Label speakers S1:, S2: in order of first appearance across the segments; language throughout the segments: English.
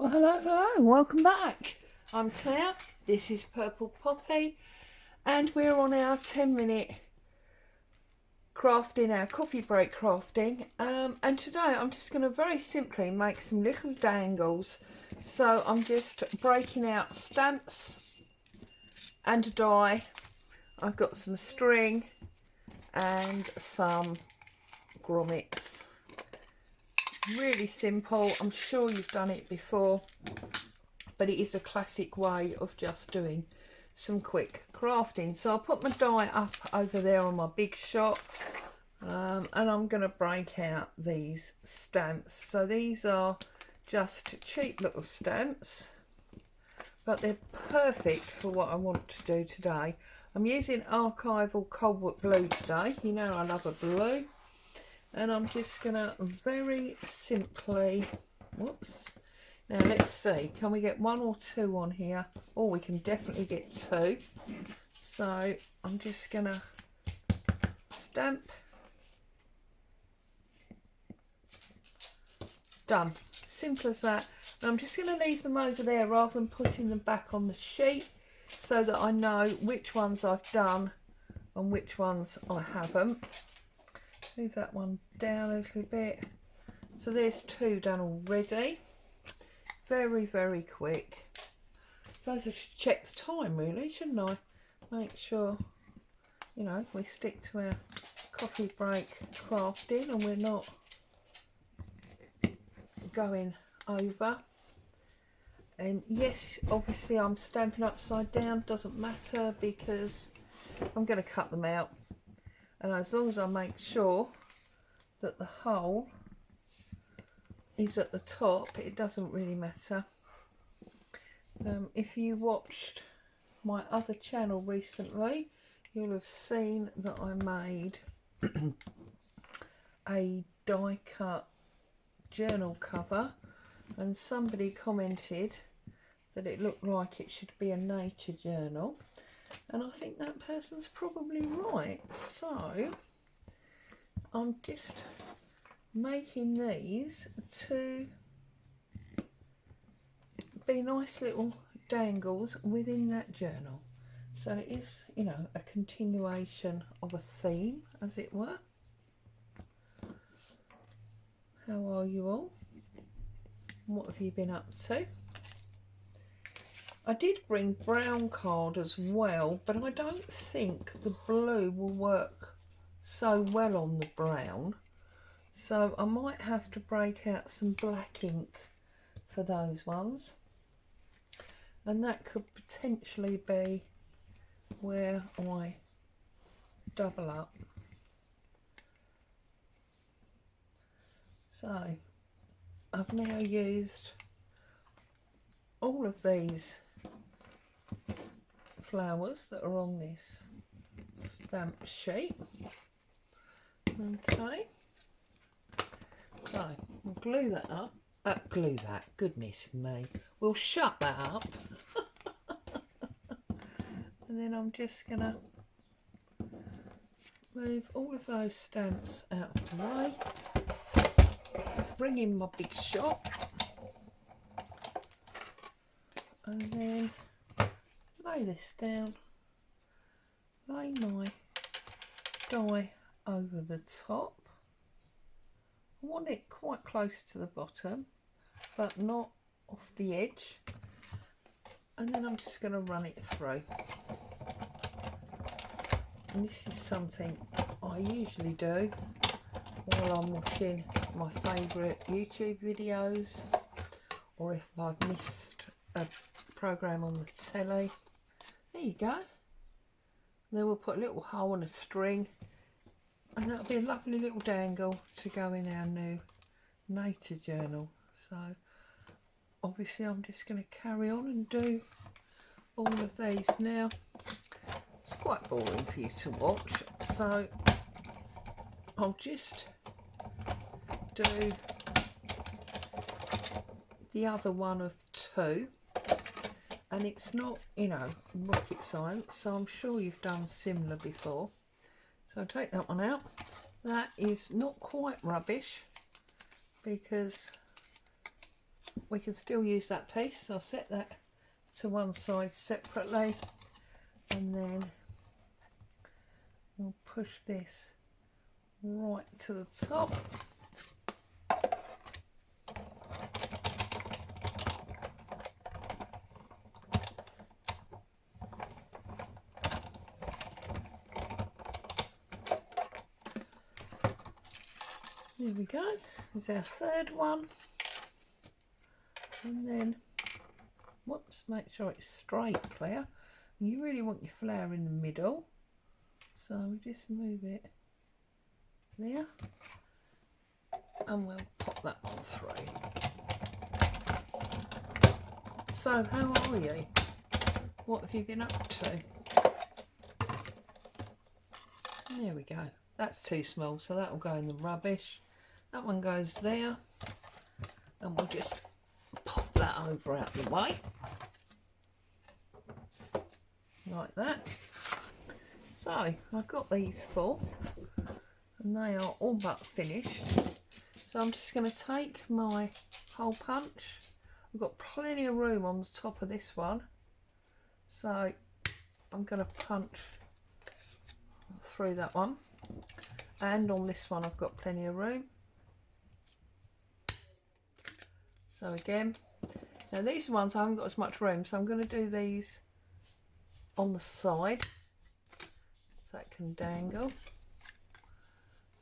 S1: Well, hello, welcome back. I'm Claire, this is Purple Poppy, and we're on our 10-minute crafting, our coffee break crafting. And today I'm just going to very simply make some little dangles. So I'm just breaking out stamps and a die. I've got some string and some grommets. Really simple. I'm sure you've done it before, but it is a classic way of just doing some quick crafting. So I'll put my die up over there on my big shot, and I'm going to break out these stamps. So these are just cheap little stamps, but they're perfect for what I want to do today. I'm using archival cobalt blue today. You know I love a blue. And I'm just going to very simply, whoops, now let's see, can we get one or two on here? Oh, we can definitely get two. So I'm just going to stamp. Done. Simple as that. And I'm just going to leave them over there rather than putting them back on the sheet, so that I know which ones I've done and which ones I haven't. Move that one down a little bit. So there's two done already. Very, very quick. Suppose I should check the time really, shouldn't I? Make sure, you know, we stick to our coffee break crafting and we're not going over. And yes, obviously I'm stamping upside down, doesn't matter because I'm going to cut them out. And as long as I make sure that the hole is at the top, it doesn't really matter. If you watched my other channel recently, you'll have seen that I made a die cut journal cover, and somebody commented that it looked like it should be a nature journal, and I think that person's probably right. So I'm just making these to be nice little dangles within that journal. So it is, you know, a continuation of a theme, as it were. How are you all? What have you been up to? I did bring brown card as well, but I don't think the blue will work so well on the brown. So I might have to break out some black ink for those ones. And that could potentially be where I double up. So I've now used all of these flowers that are on this stamp sheet. Okay. So we'll glue that up. Glue that, goodness me. We'll shut that up. And then I'm just going to move all of those stamps out of the way. Bring in my big shot. And then lay this down. Lay my die over the top. I want it quite close to the bottom, but not off the edge. And then I'm just going to run it through. And this is something I usually do while I'm watching my favourite YouTube videos, or if I've missed a programme on the telly. There you go. Then we'll put a little hole and a string, and that'll be a lovely little dangle to go in our new nature journal. So obviously I'm just going to carry on and do all of these now. It's quite boring for you to watch, so I'll just do the other one of two. And it's not, you know, rocket science, so I'm sure you've done similar before. So I'll take that one out. That is not quite rubbish because we can still use that piece. I'll set that to one side separately, and then we'll push this right to the top. There we go, there's our third one. And then, whoops, make sure it's straight, Claire. You really want your flower in the middle, so we just move it there, and we'll pop that on through. So, how are you? What have you been up to? There we go. That's too small, so that will go in the rubbish. That one goes there, and we'll just pop that over out the way, like that. So I've got these four, and they are all but finished. So I'm just going to take my hole punch. I've got plenty of room on the top of this one, so I'm going to punch through that one, and on this one I've got plenty of room. So again, now these ones I haven't got as much room, so I'm going to do these on the side so it can dangle,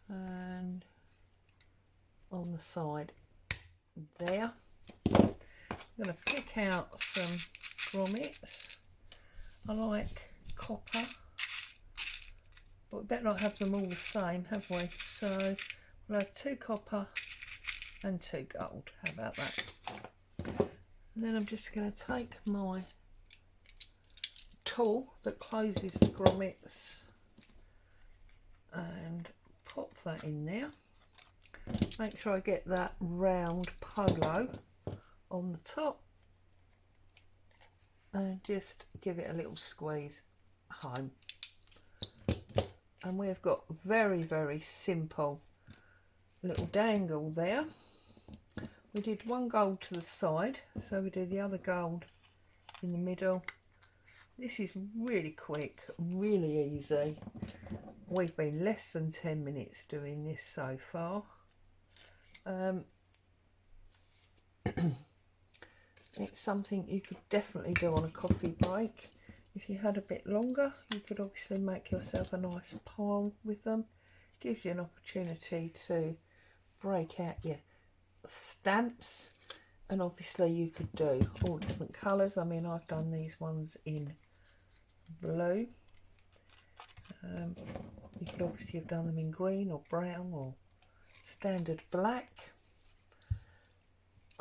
S1: and on the side there. I'm going to pick out some grommets. I like copper, but we better not have them all the same, have we? So we'll have 2 copper and 2 gold. How about that? And then I'm just going to take my tool that closes the grommets and pop that in there. Make sure I get that round polo on the top, and just give it a little squeeze home. And we've got very, very simple little dangle there. We did 1 gold to the side, so we do the other gold in the middle. This is really quick, really easy. We've been less than 10 minutes doing this so far. It's something you could definitely do on a coffee break. If you had a bit longer, you could obviously make yourself a nice pile with them. Gives you an opportunity to break out your stamps, and obviously you could do all different colours. I mean, I've done these ones in blue. You could obviously have done them in green or brown or standard black.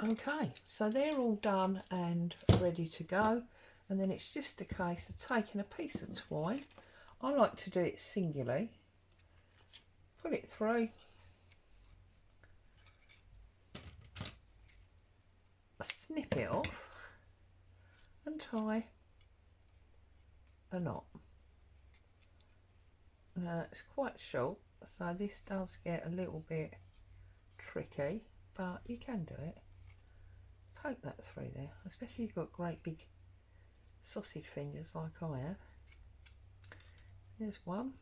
S1: Okay, so they're all done and ready to go, and then it's just a case of taking a piece of twine. I like to do it singularly. Put it through, snip it off, and tie a knot. Now it's quite short, so this does get a little bit tricky, but you can do it. Poke that through there, especially if you've got great big sausage fingers like I have. There's one.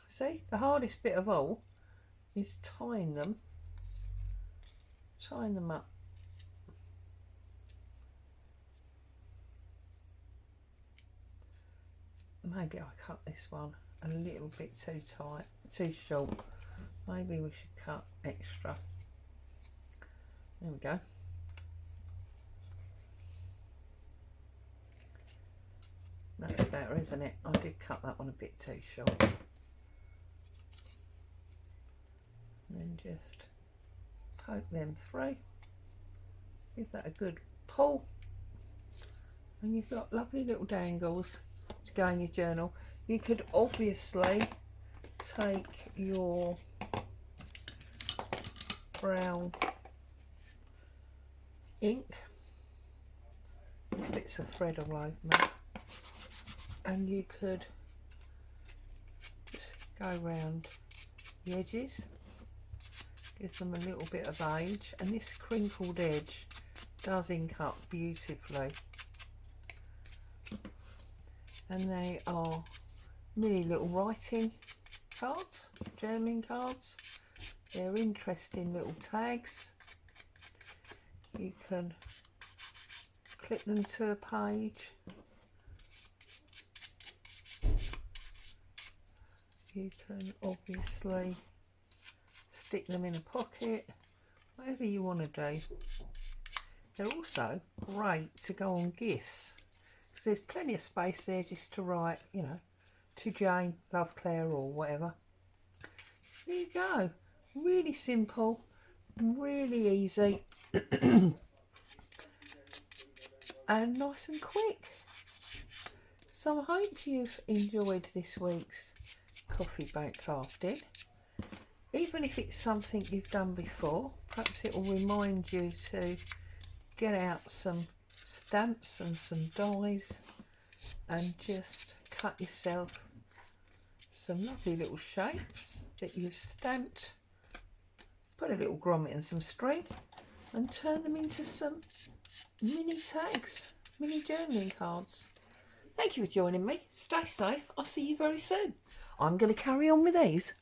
S1: See, the hardest bit of all is tying them up. Maybe I cut this one a little bit too tight, too short. Maybe we should cut extra. There we go. That's better, isn't it? I did cut that one a bit too short. And then just poke them through. Give that a good pull. And you've got lovely little dangles to go in your journal. You could obviously take your brown ink, bits of thread all over me, and you could just go round the edges, give them a little bit of age, and this crinkled edge does ink up beautifully. And they are mini little writing cards, journaling cards. They're interesting little tags. You can clip them to a page. You can obviously stick them in a pocket, whatever you want to do. They're also great to go on gifts, because there's plenty of space there just to write, you know, to Jane, love Claire, or whatever. There you go. Really simple, really easy, and nice and quick. So I hope you've enjoyed this week's coffee bank crafting. Even if it's something you've done before, perhaps it will remind you to get out some stamps and some dies and just cut yourself some lovely little shapes that you've stamped, put a little grommet and some string, and turn them into some mini tags, mini journaling cards. Thank you for joining me. Stay safe. I'll see you very soon. I'm going to carry on with these.